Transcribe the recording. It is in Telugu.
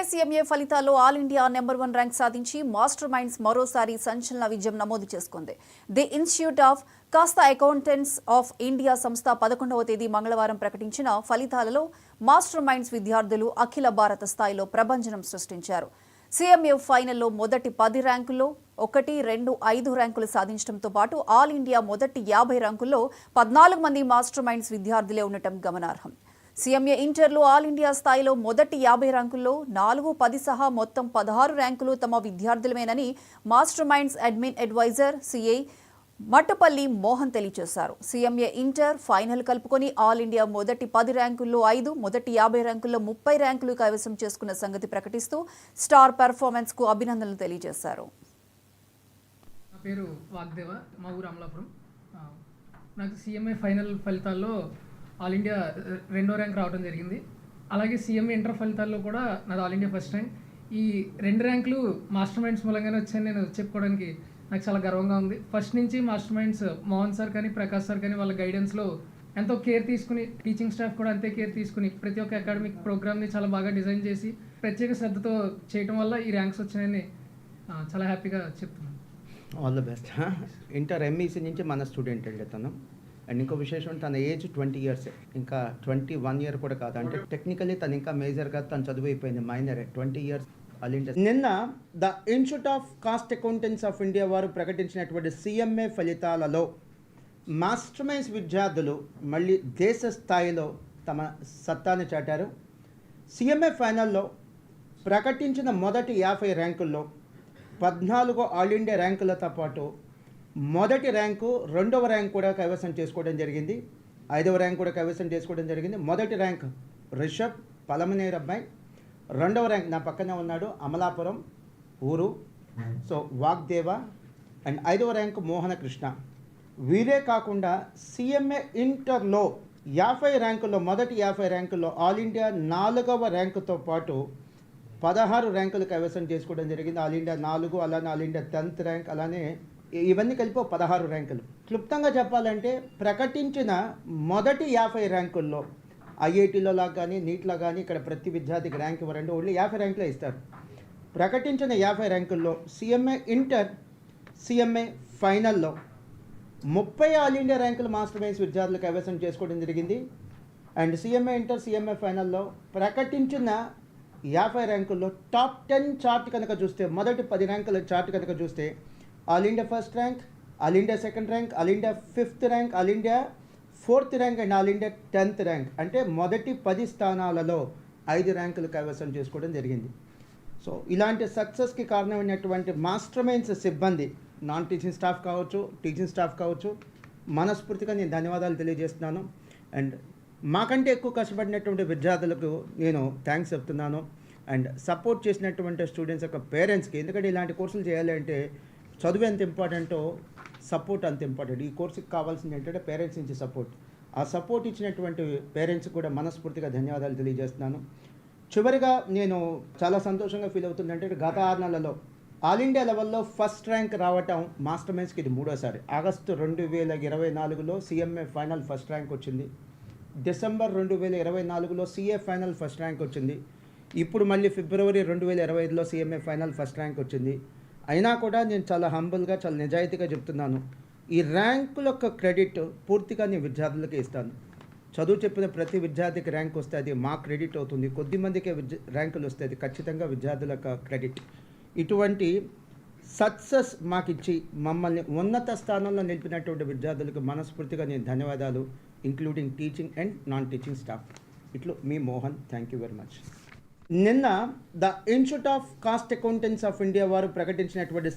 CMA ఫలితాల్లో ఆల్ ఇండియా నెంబర్ 1 ర్యాంక్ సాధించి మాస్టర్ మైండ్స్ మరోసారి సంచలన విజయం నమోదు చేసుకుంది. The institute of cost accountants of India సంస్థ 11వ తేదీ మంగళవారం ప్రకటించిన ఫలితాలలో మాస్టర్ మైండ్స్ విద్యార్థులు అఖిల భారత స్థాయిలో ప్రభంజనం సృష్టించారు. CMA ఫైనల్లో మొదటి 10 ర్యాంకుల్లో 1, 2, 5 ర్యాంకులు సాధించడంతో పాటు ఆల్ ఇండియా మొదటి 50 ర్యాంకుల్లో 14 మంది మాస్టర్ మైండ్స్ విద్యార్థులే ఉండటం గమనార్హం. CMA ఇంటర్లో ఆల్ ఇండియా స్థాయిలో మొదటి 50 ర్యాంకుల్లో 4, 10 సహా మొత్తం 16 ర్యాంకులు తమ విద్యార్థులమేనని master minds admin advisor CA Mattapalli Mohan తెలియజేశారు. CMA ఇంటర్ ఫైనల్ కలుపుకొని ఆల్ ఇండియా మొదటి 10 ర్యాంకుల్లో 5, మొదటి 50 ర్యాంకుల్లో 30 ర్యాంకులు కైవసం చేసుకున్న సంగతి ప్రకటిస్తూ స్టార్ పెర్ఫార్మెన్స్ కు అభినందనలు తెలియజేశారు. నా పేరు వాగ్దేవ, మా ఊరు అమలాపురం. నాకు CMA ఫైనల్ ఫలితాల్లో ఆల్ ఇండియా 2వ ర్యాంక్ రావడం జరిగింది. అలాగే CMA ఇంటర్ ఫలితాల్లో కూడా నాది ఆల్ ఇండియా ఫస్ట్ ర్యాంక్. ఈ 2 ర్యాంకులు మాస్టర్ మైండ్స్ మూలంగానే వచ్చాయని నేను చెప్పుకోవడానికి నాకు చాలా గర్వంగా ఉంది. ఫస్ట్ నుంచి మాస్టర్ మైండ్స్ మోహన్ సార్ కానీ ప్రకాష్ సార్ కానీ వాళ్ళ గైడెన్స్లో ఎంతో కేర్ తీసుకుని, టీచింగ్ స్టాఫ్ కూడా అంతే కేర్ తీసుకుని ప్రతి ఒక్క అకాడమిక్ ప్రోగ్రామ్ని చాలా బాగా డిజైన్ చేసి ప్రత్యేక శ్రద్ధతో చేయడం వల్ల ఈ ర్యాంక్స్ వచ్చాయని చాలా హ్యాపీగా చెప్తున్నాను. All the best. Inter MEC నుంచి మన స్టూడెంట్ అండి తను. అండ్ ఇంకో విశేషం, తన ఏజ్ 20 years, ఇంకా 21 year కూడా కాదు. అంటే టెక్నికలీ తను ఇంకా మేజర్గా తను చదువు అయిపోయింది, మైనర్. 20 years all India. నిన్న the institute of cost accountants of India వారు ప్రకటించినటువంటి CMA ఫలితాలలో మాస్టర్ మైండ్స్ విద్యార్థులు మళ్ళీ దేశ స్థాయిలో తమ సత్తాను చాటారు. CMA ఫైనల్లో ప్రకటించిన మొదటి 50 ర్యాంకుల్లో 14 ఆల్ ఇండియా ర్యాంకులతో పాటు మొదటి ర్యాంకు, 2వ ర్యాంక్ కూడా కైవసం చేసుకోవడం జరిగింది. 5వ ర్యాంక్ కూడా కైవసం చేసుకోవడం జరిగింది. మొదటి ర్యాంక్ రిషబ్, పలమనేరు అబ్బాయి. 2వ ర్యాంక్ నా పక్కనే ఉన్నాడు, అమలాపురం ఊరు, సో వాగ్దేవ. అండ్ 5వ ర్యాంకు మోహన కృష్ణ. వీరే కాకుండా CMA ఇంటర్లో 50 ర్యాంకుల్లో మొదటి 50 ర్యాంకుల్లో ఆల్ ఇండియా 4వ ర్యాంకుతో పాటు 16 ర్యాంకులు కైవసం చేసుకోవడం జరిగింది. ఆల్ ఇండియా 4, అలానే ఆల్ ఇండియా 10th ర్యాంక్, అలానే ఇవన్నీ కలిపి 16 ర్యాంకులు. క్లుప్తంగా చెప్పాలంటే ప్రకటించిన మొదటి 50 ర్యాంకుల్లో IITలో లాగా కానీ నీట్లో కానీ ఇక్కడ ప్రతి విద్యార్థికి ర్యాంక్ ఇవ్వరండి, ఓన్లీ 50 ర్యాంకులే ఇస్తారు. ప్రకటించిన 50 ర్యాంకుల్లో CMA ఇంటర్, CMA ఫైనల్లో 30 ఆల్ ఇండియా ర్యాంకులు మాస్టర్ మైండ్స్ విద్యార్థులు కైవసం చేసుకోవడం జరిగింది. అండ్ CMA ఇంటర్, CMA ఫైనల్లో ప్రకటించిన 50 ర్యాంకుల్లో టాప్ 10 చార్ట్ కనుక చూస్తే, మొదటి 10 ర్యాంకుల చార్ట్ కనుక చూస్తే all India first rank, all India second rank, all India 5th rank, all India 4th rank and all India 10th rank. అంటే మొదటి 10 స్థానాలలో 5 ర్యాంకులు కైవసం చేసుకోవడం జరిగింది. సో ఇలాంటి సక్సెస్కి కారణమైనటువంటి మాస్టర్ మైండ్స్ సిబ్బంది, నాన్ టీచింగ్ స్టాఫ్ కావచ్చు, టీచింగ్ స్టాఫ్ కావచ్చు, మనస్ఫూర్తిగా నేను ధన్యవాదాలు తెలియజేస్తున్నాను. అండ్ మాకంటే ఎక్కువ కష్టపడినటువంటి విద్యార్థులకు నేను థ్యాంక్స్ చెప్తున్నాను. అండ్ సపోర్ట్ చేసినటువంటి స్టూడెంట్స్ యొక్క పేరెంట్స్కి, ఎందుకంటే ఇలాంటి కోర్సులు చేయాలి అంటే చదువు ఎంత ఇంపార్టెంటో సపోర్ట్ అంత ఇంపార్టెంట్. ఈ కోర్సుకి కావాల్సింది ఏంటంటే పేరెంట్స్ నుంచి సపోర్ట్. ఆ సపోర్ట్ ఇచ్చినటువంటి పేరెంట్స్కి కూడా మనస్ఫూర్తిగా ధన్యవాదాలు తెలియజేస్తున్నాను. చివరిగా నేను చాలా సంతోషంగా ఫీల్ అవుతుందంటే గత 6 నెలల్లో ఆల్ ఇండియా లెవెల్లో ఫస్ట్ ర్యాంక్ రావటం మాస్టర్ మైండ్స్కి ఇది 3వసారి. ఆగస్టు 2024లో CMA ఫైనల్ ఫస్ట్ ర్యాంక్ వచ్చింది. డిసెంబర్ 2024లో CA ఫైనల్ ఫస్ట్ ర్యాంక్ వచ్చింది. ఇప్పుడు మళ్ళీ ఫిబ్రవరి 2025లో CMA ఫైనల్ ఫస్ట్ ర్యాంక్ వచ్చింది. అయినా కూడా నేను చాలా హంబుల్గా, చాలా నిజాయితీగా చెప్తున్నాను, ఈ ర్యాంకుల యొక్క క్రెడిట్ పూర్తిగా నేను విద్యార్థులకే ఇస్తాను. చదువు చెప్పిన ప్రతి విద్యార్థికి ర్యాంక్ వస్తే అది మా క్రెడిట్ అవుతుంది. కొద్దిమందికే ర్యాంకులు వస్తే అది ఖచ్చితంగా విద్యార్థుల యొక్క క్రెడిట్. ఇటువంటి సక్సెస్ మాకిచ్చి మమ్మల్ని ఉన్నత స్థానంలో నిలిపినటువంటి విద్యార్థులకు మనస్ఫూర్తిగా నేను ధన్యవాదాలు, including teaching and non teaching staff. ఇట్లు మీ Mohan. Thank you very much. నిన్న the institute of cost accountants of India వారు ప్రకటించినటువంటి